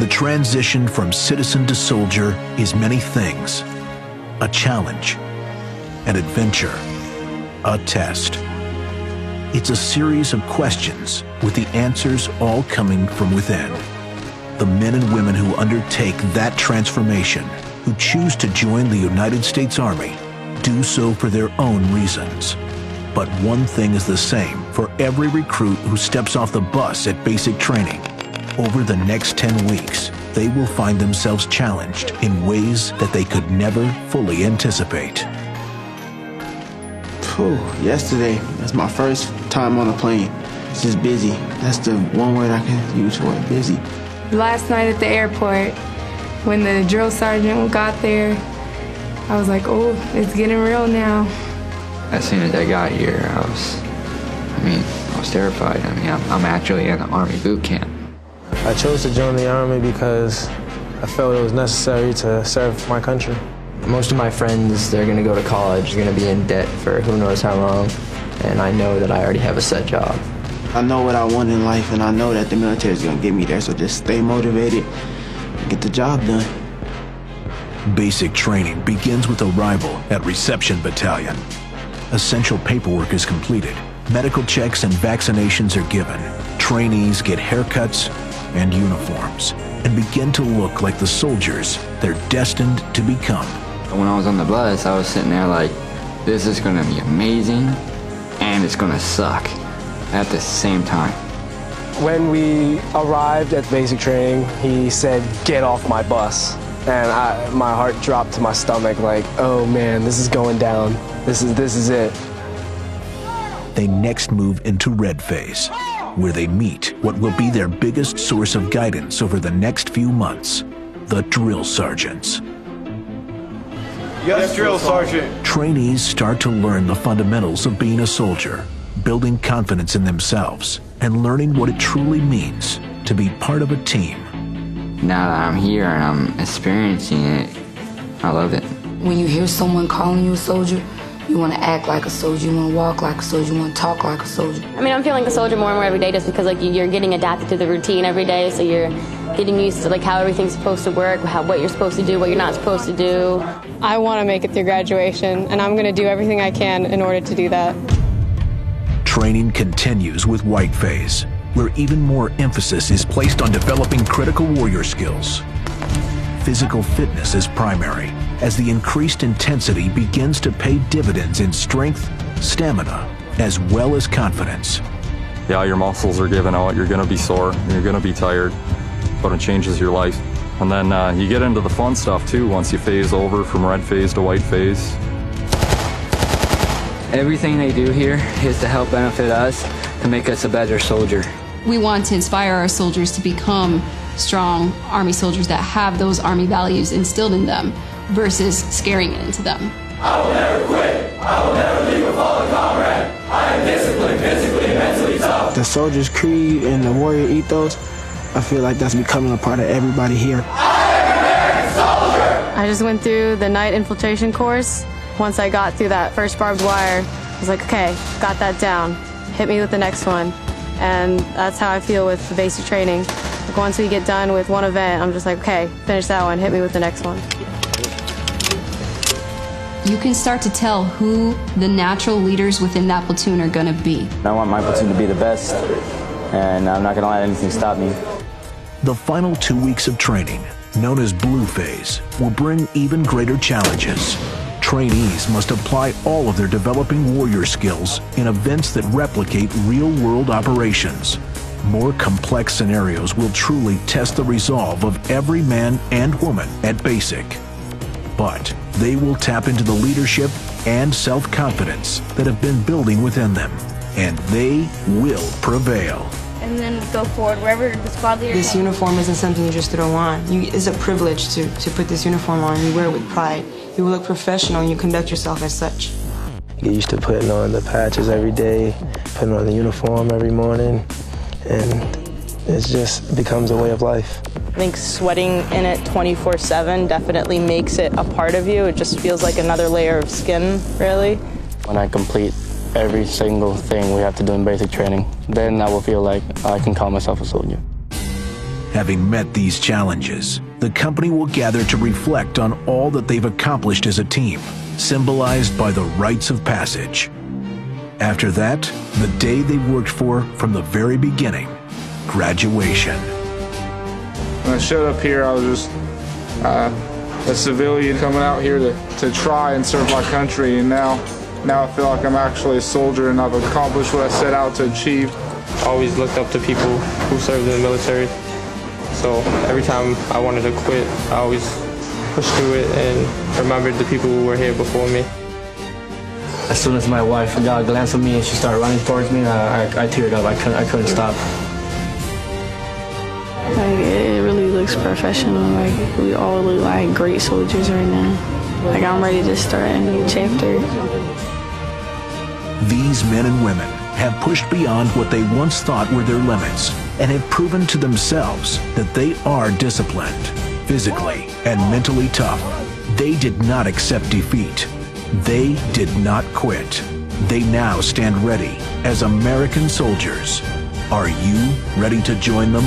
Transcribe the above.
The transition from citizen to soldier is many things: a challenge, an adventure, a test. It's a series of questions with the answers all coming from within. The men and women who undertake that transformation, who choose to join the United States Army, do so for their own reasons. But one thing is the same for every recruit who steps off the bus at basic training. Over the next 10 weeks, they will find themselves challenged in ways that they could never fully anticipate. Yesterday, that's my first time on a plane. It's just busy. That's the one word I can use for it, busy. Last night at the airport, when the drill sergeant got there, I was like, oh, it's getting real now. As soon as I got here, I was terrified. I'm actually in an Army boot camp. I chose to join the Army because I felt it was necessary to serve my country. Most of my friends, they're gonna go to college, they're gonna be in debt for who knows how long, and I know that I already have a set job. I know what I want in life, and I know that the military is gonna get me there, so just stay motivated and get the job done. Basic training begins with arrival at Reception Battalion. Essential paperwork is completed. Medical checks and vaccinations are given. Trainees get haircuts and uniforms and begin to look like the soldiers they're destined to become. When I was on the bus, I was sitting there like, this is gonna be amazing and it's gonna suck at the same time. When we arrived at basic training, he said, "Get off my bus." And my heart dropped to my stomach like, oh man, this is going down. This is it. They next move into Red Phase, where they meet what will be their biggest source of guidance over the next few months: the drill sergeants. Yes, Drill Sergeant. Trainees start to learn the fundamentals of being a soldier, building confidence in themselves, and learning what it truly means to be part of a team. Now that I'm here and I'm experiencing it, I love it. When you hear someone calling you a soldier, you want to act like a soldier, you want to walk like a soldier, you want to talk like a soldier. I'm feeling a soldier more and more every day just because you're getting adapted to the routine every day, so you're getting used to how everything's supposed to work, what you're supposed to do, what you're not supposed to do. I want to make it through graduation, and I'm going to do everything I can in order to do that. Training continues with White Phase, where even more emphasis is placed on developing critical warrior skills. Physical fitness is primary, as the increased intensity begins to pay dividends in strength, stamina, as well as confidence. Yeah, your muscles are giving out, you're gonna be sore, you're gonna be tired, but it changes your life. And then you get into the fun stuff too once you phase over from Red Phase to White Phase. Everything they do here is to help benefit us, to make us a better soldier. We want to inspire our soldiers to become strong Army soldiers that have those Army values instilled in them versus scaring it into them. I will never quit. I will never leave a fallen comrade. I am disciplined, physically and mentally tough. The soldier's creed and the warrior ethos, I feel like that's becoming a part of everybody here. I am an American soldier. I just went through the night infiltration course. Once I got through that first barbed wire, I was like, okay, got that down. Hit me with the next one. And that's how I feel with the basic training. Like once we get done with one event, I'm just like, okay, finish that one, hit me with the next one. You can start to tell who the natural leaders within that platoon are gonna be. I want my platoon to be the best, and I'm not gonna let anything stop me. The final 2 weeks of training, known as Blue Phase, will bring even greater challenges. Trainees must apply all of their developing warrior skills in events that replicate real-world operations. More complex scenarios will truly test the resolve of every man and woman at basic. But they will tap into the leadership and self-confidence that have been building within them, and they will prevail. And then go forward wherever the squad leader. This uniform isn't something you just throw on. It's a privilege to put this uniform on. You wear it with pride. You look professional and you conduct yourself as such. You get used to putting on the patches every day, putting on the uniform every morning, and it just becomes a way of life. I think sweating in it 24/7 definitely makes it a part of you. It just feels like another layer of skin, really. When I complete every single thing we have to do in basic training, then I will feel like I can call myself a soldier. Having met these challenges, the company will gather to reflect on all that they've accomplished as a team, symbolized by the rites of passage. After that, the day they worked for from the very beginning, graduation. When I showed up here, I was just a civilian coming out here to try and serve my country, and now I feel like I'm actually a soldier and I've accomplished what I set out to achieve. I always looked up to people who served in the military, so every time I wanted to quit, I always pushed through it and remembered the people who were here before me. As soon as my wife got a glance at me and she started running towards me, I teared up. I couldn't stop. Like, it really looks professional. Like, we all look like great soldiers right now. Like, I'm ready to start a new chapter. These men and women have pushed beyond what they once thought were their limits and have proven to themselves that they are disciplined, physically and mentally tough. They did not accept defeat. They did not quit. They now stand ready as American soldiers. Are you ready to join them?